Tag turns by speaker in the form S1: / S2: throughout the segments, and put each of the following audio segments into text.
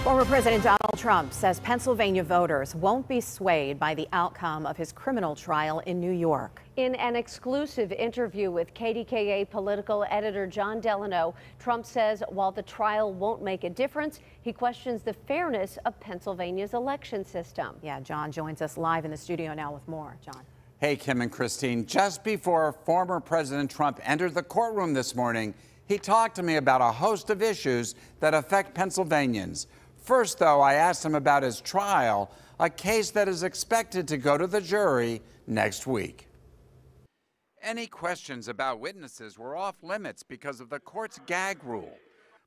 S1: Former President Donald Trump says Pennsylvania voters won't be swayed by the outcome of his criminal trial in New York. In an exclusive interview with KDKA political editor Jon Delano, Trump says while the trial won't make a difference, he questions the fairness of Pennsylvania's election system. Yeah, John joins us live in the studio now with more. John.
S2: Hey, Kim and Christine. Just before former President Trump entered the courtroom this morning, he talked to me about a host of issues that affect Pennsylvanians. First, though, I asked him about his trial, a case that is expected to go to the jury next week. Any questions about witnesses were off limits because of the court's gag rule.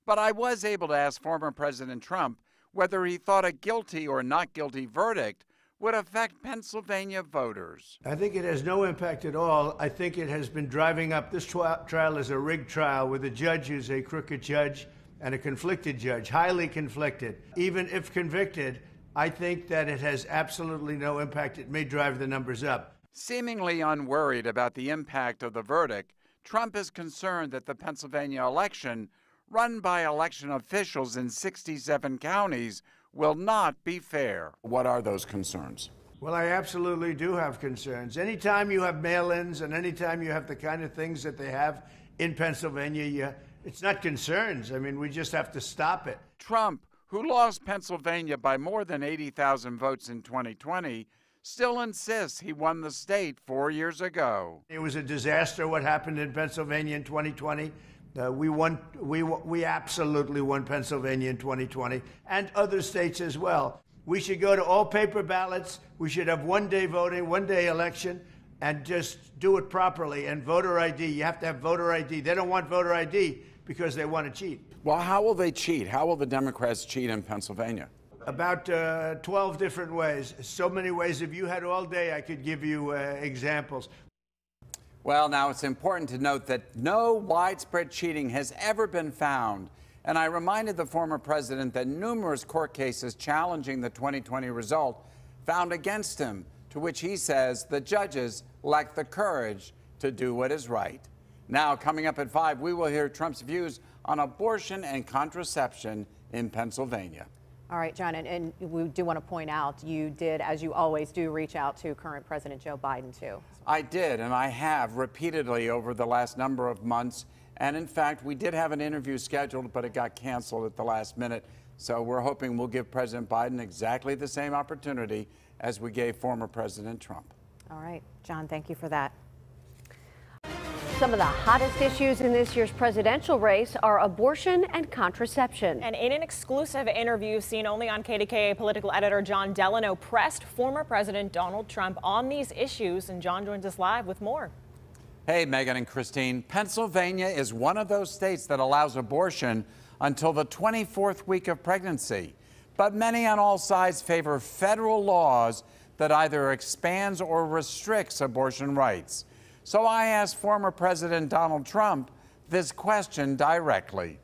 S2: But I was able to ask former President Trump whether he thought a guilty or not guilty verdict would affect Pennsylvania voters.
S3: I think it has no impact at all. I think it has been driving up. This trial is a rigged trial with a judge who's a crooked judge and a conflicted judge, highly conflicted. Even if convicted, I think that it has absolutely no impact. It may drive the numbers up.
S2: Seemingly unworried about the impact of the verdict, Trump is concerned that the Pennsylvania election, run by election officials in 67 counties, will not be fair. What are those concerns?
S3: Well, I absolutely do have concerns. Anytime you have mail-ins and anytime you have the kind of things that they have in Pennsylvania, it's not concerns. I mean, we just have to stop it.
S2: Trump, who lost Pennsylvania by more than 80,000 votes in 2020, still insists he won the state 4 years ago.
S3: It was a disaster what happened in Pennsylvania in 2020. We absolutely won Pennsylvania in 2020 and other states as well. We should go to all paper ballots. We should have one-day voting, one-day election, and just do it properly. And voter ID, you have to have voter ID. They don't want voter ID because they want to cheat.
S2: Well, how will they cheat? How will the Democrats cheat in Pennsylvania?
S3: About 12 different ways. So many ways. If you had all day, I could give you examples.
S2: Well, now it's important to note that no widespread cheating has ever been found. And I reminded the former president that numerous court cases challenging the 2020 result found against him, to which he says the judges lack the courage to do what is right. Now, coming up at 5, we will hear Trump's views on abortion and contraception in Pennsylvania.
S1: All right, John, and we do want to point out you did, as you always do, reach out to current President Joe Biden, too.
S2: I did, and I have repeatedly over the last number of months. And in fact, we did have an interview scheduled, but it got canceled at the last minute. So we're hoping we'll give President Biden exactly the same opportunity as we gave former President Trump.
S1: All right, John, thank you for that. Some of the hottest issues in this year's presidential race are abortion and contraception.
S4: And in an exclusive interview seen only on KDKA political editor Jon Delano pressed former President Donald Trump on these issues. And John joins us live with more.
S2: Hey, Megan and Christine. Pennsylvania is one of those states that allows abortion until the 24th week of pregnancy. But many on all sides favor federal laws that either expands or restricts abortion rights. So I asked former President Donald Trump this question directly.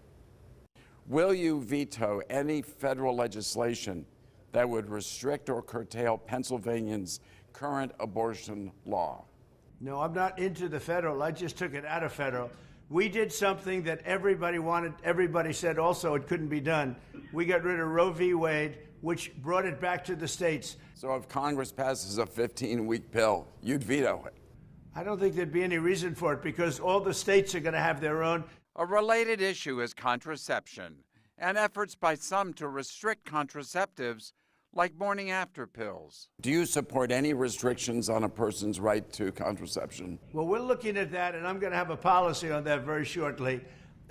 S2: Will you veto any federal legislation that would restrict or curtail Pennsylvanians' current abortion law?
S3: No, I'm not into the federal. I just took it out of federal. We did something that everybody wanted. Everybody said also it couldn't be done. We got rid of Roe v. Wade, which brought it back to the states.
S2: So if Congress passes a 15-week bill, you'd veto it?
S3: I don't think there'd be any reason for it because all the states are going to have their own.
S2: A related issue is contraception and efforts by some to restrict contraceptives like morning after pills. Do you support any restrictions on a person's right to contraception?
S3: Well, we're looking at that, and I'm going to have a policy on that very shortly,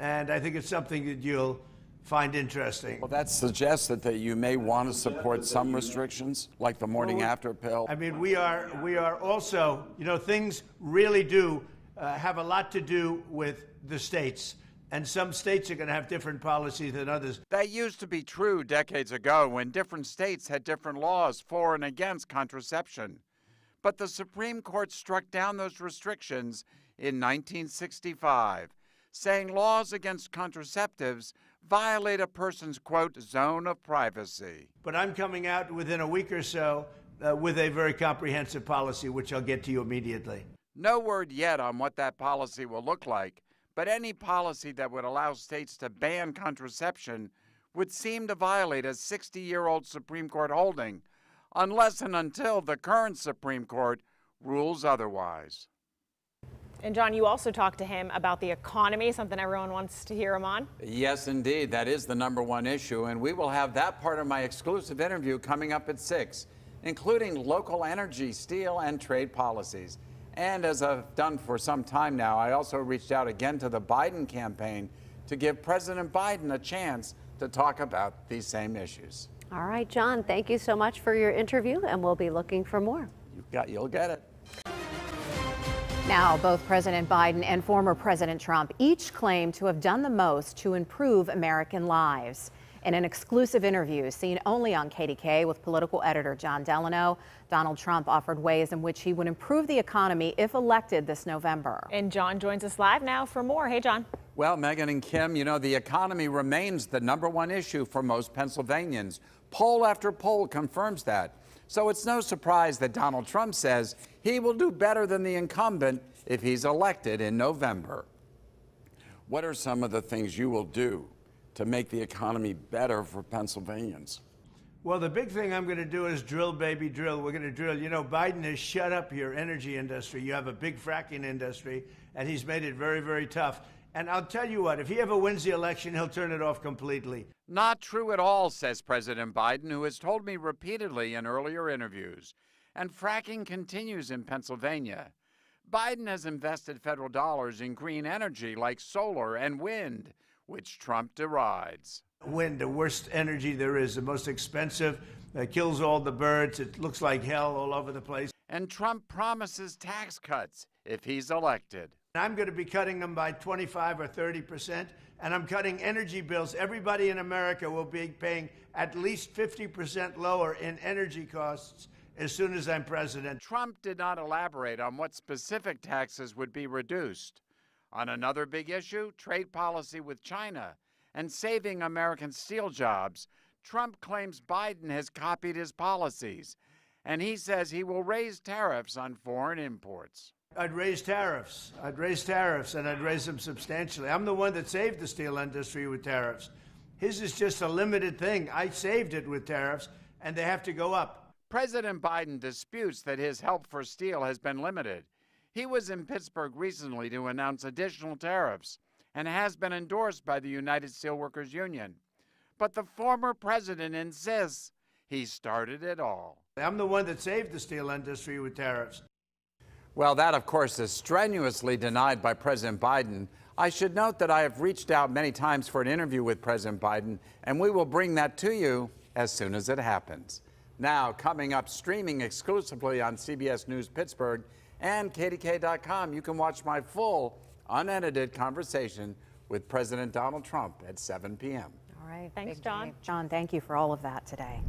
S3: and I think it's something that you'll find interesting.
S2: Well, that suggests that you may want to support some restrictions, like the morning after pill.
S3: I mean, we are also, you know, things really do have a lot to do with the states. And some states are going to have different policies than others.
S2: That used to be true decades ago when different states had different laws for and against contraception. But the Supreme Court struck down those restrictions in 1965, saying laws against contraceptives violate a person's, quote, zone of privacy.
S3: But I'm coming out within a week or so with a very comprehensive policy, which I'll get to you immediately.
S2: No word yet on what that policy will look like. But any policy that would allow states to ban contraception would seem to violate a 60-year-old Supreme Court holding, unless and until the current Supreme Court rules otherwise.
S4: And John, you also talked to him about the economy, something everyone wants to hear him on.
S2: Yes, indeed. That is the #1 issue, and we will have that part of my exclusive interview coming up at 6, including local energy, steel, and trade policies. And as I've done for some time now, I also reached out again to the Biden campaign to give President Biden a chance to talk about these same issues.
S1: All right, John, thank you so much for your interview, and we'll be looking for more.
S2: You'll get it.
S1: Now, both President Biden and former President Trump each claim to have done the most to improve American lives. In an exclusive interview seen only on KDKA with political editor Jon Delano, Donald Trump offered ways in which he would improve the economy if elected this November.
S4: And John joins us live now for more. Hey, John.
S2: Well, Megan and Kim, you know, the economy remains the #1 issue for most Pennsylvanians. Poll after poll confirms that. So it's no surprise that Donald Trump says he will do better than the incumbent if he's elected in November. What are some of the things you will do to make the economy better for Pennsylvanians?
S3: Well, the big thing I'm going to do is drill, baby, drill. We're going to drill. You know, Biden has shut up your energy industry. You have a big fracking industry, and he's made it very, very tough. And I'll tell you what, if he ever wins the election, he'll turn it off completely.
S2: Not true at all, says President Biden, who has told me repeatedly in earlier interviews. And fracking continues in Pennsylvania. Biden has invested federal dollars in green energy like solar and wind, which Trump derides.
S3: Wind, the worst energy there is, the most expensive, kills all the birds. It looks like hell all over the place.
S2: And Trump promises tax cuts if he's elected.
S3: I'm going to be cutting them by 25 or 30%, and I'm cutting energy bills. Everybody in America will be paying at least 50% lower in energy costs as soon as I'm president.
S2: Trump did not elaborate on what specific taxes would be reduced. On another big issue, trade policy with China and saving American steel jobs, Trump claims Biden has copied his policies, and he says he will raise tariffs on foreign imports.
S3: I'd raise tariffs, and I'd raise them substantially. I'm the one that saved the steel industry with tariffs. His is just a limited thing. I saved it with tariffs, and they have to go up.
S2: President Biden disputes that his help for steel has been limited. He was in Pittsburgh recently to announce additional tariffs and has been endorsed by the United Steelworkers Union. But the former president insists he started it all.
S3: I'm the one that saved the steel industry with tariffs.
S2: Well, that, of course, is strenuously denied by President Biden. I should note that I have reached out many times for an interview with President Biden, and we will bring that to you as soon as it happens. Now, coming up, streaming exclusively on CBS News Pittsburgh and KDKA.com, you can watch my full, unedited conversation with President Donald Trump at 7 p.m.
S1: All right.
S4: Thanks, John.
S1: John, thank you for all of that today.